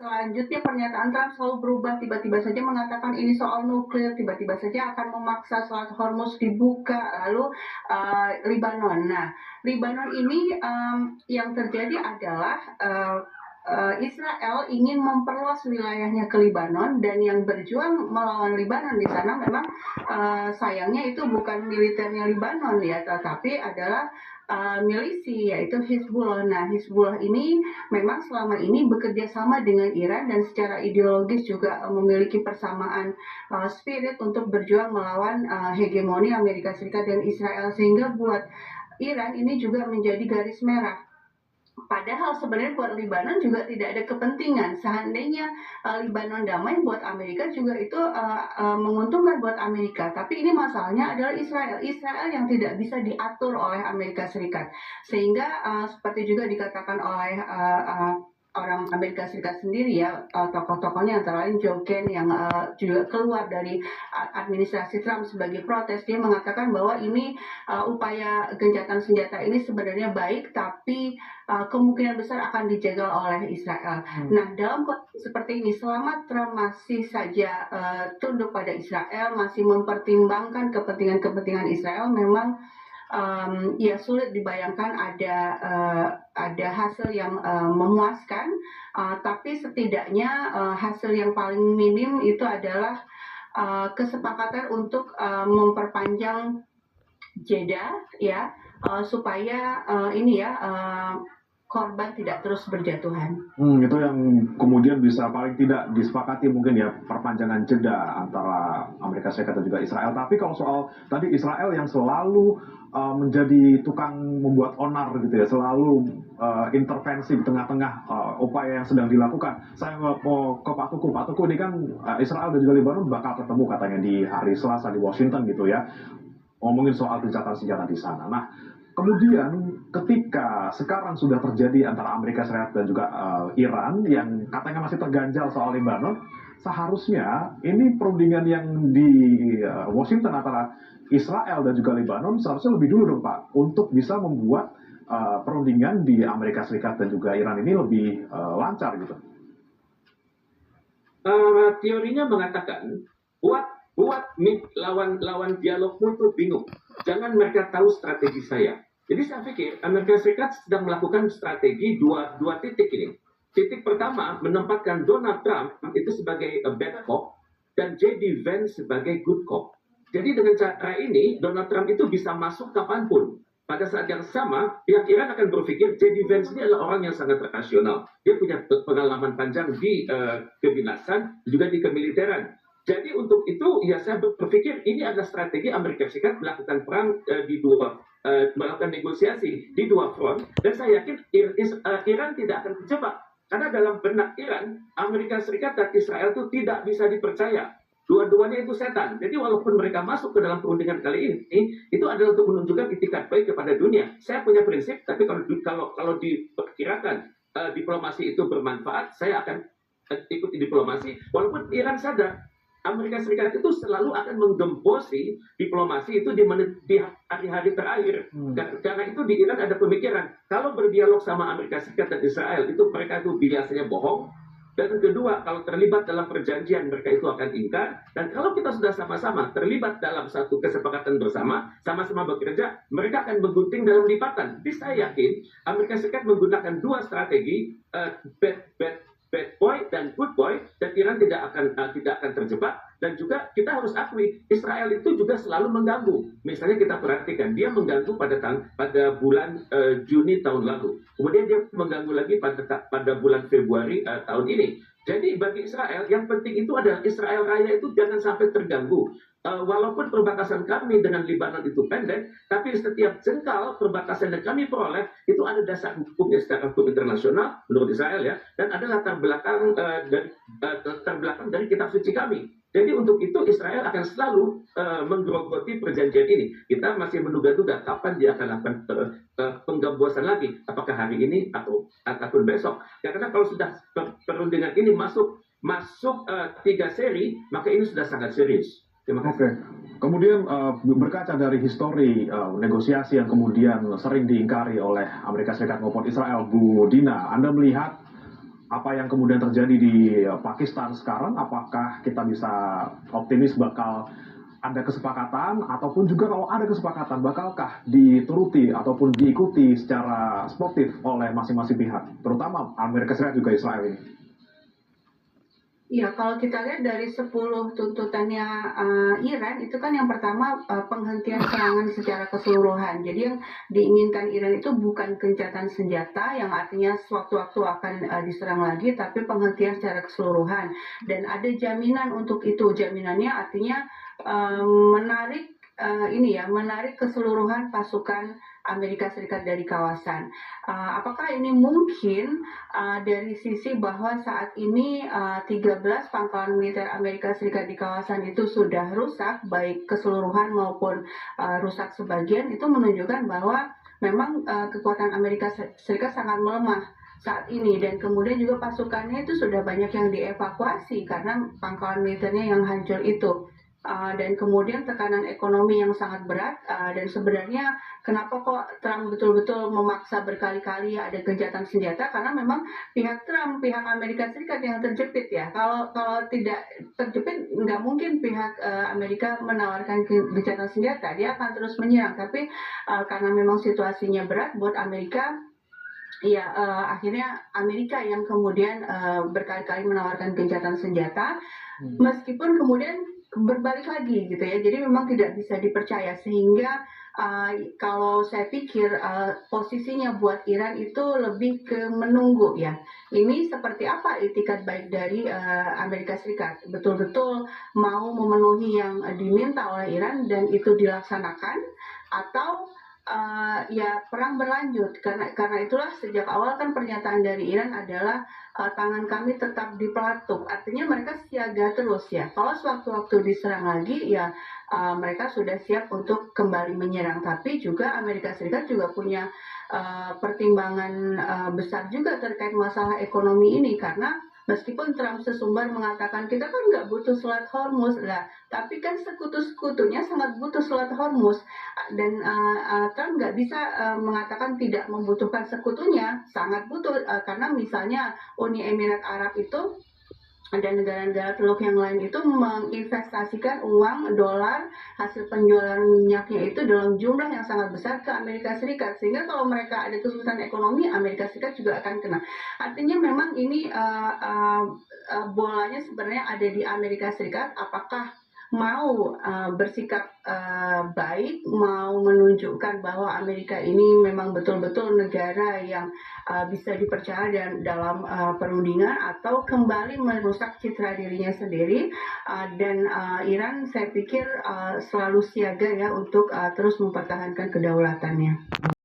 Selanjutnya pernyataan Trump selalu berubah, tiba-tiba saja mengatakan ini soal nuklir, tiba-tiba saja akan memaksa Selat Hormuz dibuka, lalu Libanon. Nah, Libanon ini yang terjadi adalah Israel ingin memperluas wilayahnya ke Libanon, dan yang berjuang melawan Libanon di sana memang sayangnya itu bukan militernya Libanon ya, tetapi adalah milisi, yaitu Hizbullah. Nah, Hizbullah ini memang selama ini bekerja sama dengan Iran dan secara ideologis juga memiliki persamaan spirit untuk berjuang melawan hegemoni Amerika Serikat dan Israel, sehingga buat Iran ini juga menjadi garis merah. Padahal sebenarnya buat Libanon juga tidak ada kepentingan. Seandainya Libanon damai, buat Amerika juga itu menguntungkan buat Amerika. Tapi ini masalahnya adalah Israel. Israel yang tidak bisa diatur oleh Amerika Serikat. Sehingga seperti juga dikatakan oleh orang Amerika Serikat sendiri ya, tokoh-tokohnya antara lain Joe Ken yang juga keluar dari administrasi Trump sebagai protes. Dia mengatakan bahwa ini upaya gencatan senjata ini sebenarnya baik, tapi kemungkinan besar akan dijegal oleh Israel. Nah, dalam kondisi seperti ini, selama Trump masih saja tunduk pada Israel, masih mempertimbangkan kepentingan Israel, memang ya sulit dibayangkan ada hasil yang memuaskan, tapi setidaknya hasil yang paling minim itu adalah kesepakatan untuk memperpanjang jeda ya, supaya ini ya korban tidak terus berjatuhan. Itu yang kemudian bisa paling tidak disepakati mungkin ya, perpanjangan jeda antara Amerika Serikat dan juga Israel. Tapi kalau soal tadi Israel yang selalu menjadi tukang membuat onar gitu ya, selalu intervensi di tengah-tengah upaya yang sedang dilakukan. Saya mau ke Pak Tuku. Pak Tuku, ini kan Israel dan juga Lebanon bakal ketemu katanya di hari Selasa di Washington gitu ya, ngomongin soal gencatan senjata di sana. Nah, kemudian ketika sekarang sudah terjadi antara Amerika Serikat dan juga Iran yang katanya masih terganjal soal Lebanon, seharusnya ini perundingan yang di Washington antara Israel dan juga Lebanon seharusnya lebih dulu dong Pak, untuk bisa membuat perundingan di Amerika Serikat dan juga Iran ini lebih lancar gitu. Teorinya mengatakan buat lawan dialogmu itu bingung. Jangan mereka tahu strategi saya. Jadi saya pikir Amerika Serikat sedang melakukan strategi dua titik ini. Titik pertama, menempatkan Donald Trump itu sebagai bad cop dan J.D. Vance sebagai good cop. Jadi dengan cara ini, Donald Trump itu bisa masuk kapanpun. Pada saat yang sama, pihak Iran akan berpikir J.D. Vance ini adalah orang yang sangat rasional. Dia punya pengalaman panjang di kedinasan, juga di kemiliteran. Jadi untuk itu, ya saya berpikir ini adalah strategi Amerika Serikat melakukan perang melakukan negosiasi di dua front, dan saya yakin Iran tidak akan terjebak. Karena dalam benak Iran, Amerika Serikat dan Israel itu tidak bisa dipercaya. Dua-duanya itu setan. Jadi walaupun mereka masuk ke dalam perundingan kali ini, itu adalah untuk menunjukkan itikat baik kepada dunia. Saya punya prinsip, tapi kalau diperkirakan diplomasi itu bermanfaat, saya akan ikuti diplomasi. Walaupun Iran sadar Amerika Serikat itu selalu akan menggembosi diplomasi itu di hari-hari terakhir. Karena itu di Iran ada pemikiran, kalau berdialog sama Amerika Serikat dan Israel, itu mereka itu biasanya bohong. Dan kedua, kalau terlibat dalam perjanjian, mereka itu akan ingkar. Dan kalau kita sudah sama-sama terlibat dalam satu kesepakatan bersama, sama-sama bekerja, mereka akan menggunting dalam lipatan. Jadi saya yakin Amerika Serikat menggunakan dua strategi, bad boy dan good boy, dan Iran tidak akan terjebak. Dan juga kita harus akui, Israel itu juga selalu mengganggu. Misalnya kita perhatikan, dia mengganggu pada bulan Juni tahun lalu. Kemudian dia mengganggu lagi pada bulan Februari tahun ini. Jadi bagi Israel, yang penting itu adalah Israel Raya itu jangan sampai terganggu. Walaupun perbatasan kami dengan Lebanon itu pendek, tapi setiap jengkal perbatasan yang kami peroleh itu ada dasar hukumnya secara hukum internasional menurut Israel ya, dan ada latar belakang dari kitab suci kami. Jadi untuk itu Israel akan selalu menggerogoti perjanjian ini. Kita masih menduga-duga kapan dia akan lakukan penggembosan lagi, apakah hari ini ataupun besok. Ya, karena kalau sudah perundingan ini masuk 3 seri, maka ini sudah sangat serius. Terima kasih. Oke. Kemudian berkaca dari histori negosiasi yang kemudian sering diingkari oleh Amerika Serikat maupun Israel, Bu Dina, Anda melihat apa yang kemudian terjadi di Pakistan sekarang, apakah kita bisa optimis bakal ada kesepakatan, ataupun juga kalau ada kesepakatan bakalkah dituruti ataupun diikuti secara sportif oleh masing-masing pihak, terutama Amerika Serikat juga Israel ini? Ya, kalau kita lihat dari 10 tuntutannya Iran, itu kan yang pertama penghentian serangan secara keseluruhan. Jadi yang diinginkan Iran itu bukan gencatan senjata, yang artinya sewaktu-waktu akan diserang lagi, tapi penghentian secara keseluruhan. Dan ada jaminan untuk itu. Jaminannya artinya menarik menarik keseluruhan pasukan Amerika Serikat dari kawasan. Apakah ini mungkin dari sisi bahwa saat ini 13 pangkalan militer Amerika Serikat di kawasan itu sudah rusak, baik keseluruhan maupun rusak sebagian, itu menunjukkan bahwa memang kekuatan Amerika Serikat sangat melemah saat ini, dan kemudian juga pasukannya itu sudah banyak yang dievakuasi karena pangkalan militernya yang hancur itu. Dan kemudian tekanan ekonomi yang sangat berat, dan sebenarnya kenapa kok Trump betul-betul memaksa berkali-kali ada gencatan senjata, karena memang pihak Trump, pihak Amerika Serikat yang terjepit ya. Kalau tidak terjepit, nggak mungkin pihak Amerika menawarkan gencatan senjata, dia akan terus menyerang. Tapi karena memang situasinya berat buat Amerika, ya akhirnya Amerika yang kemudian berkali-kali menawarkan gencatan senjata, meskipun kemudian berbalik lagi gitu ya. Jadi memang tidak bisa dipercaya, sehingga kalau saya pikir posisinya buat Iran itu lebih ke menunggu ya. Ini seperti apa itikat baik dari Amerika Serikat, betul-betul mau memenuhi yang diminta oleh Iran dan itu dilaksanakan, atau ya perang berlanjut. Karena itulah sejak awal kan pernyataan dari Iran adalah tangan kami tetap dipelatuk. Artinya mereka siaga terus ya. Kalau sewaktu-waktu diserang lagi ya mereka sudah siap untuk kembali menyerang. Tapi juga Amerika Serikat juga punya pertimbangan besar juga terkait masalah ekonomi ini, karena meskipun Trump sesumbar mengatakan kita kan nggak butuh Selat Hormuz lah, tapi kan sekutu-sekutunya sangat butuh Selat Hormuz, dan Trump nggak bisa mengatakan tidak membutuhkan sekutunya, sangat butuh, karena misalnya Uni Emirat Arab itu dan negara-negara Teluk yang lain itu menginvestasikan uang dolar hasil penjualan minyaknya itu dalam jumlah yang sangat besar ke Amerika Serikat, sehingga kalau mereka ada kesulitan ekonomi, Amerika Serikat juga akan kena. Artinya memang ini bolanya sebenarnya ada di Amerika Serikat, apakah mau bersikap baik, mau menunjukkan bahwa Amerika ini memang betul-betul negara yang bisa dipercaya dan dalam perundingan, atau kembali merusak citra dirinya sendiri. Dan Iran saya pikir selalu siaga ya untuk terus mempertahankan kedaulatannya.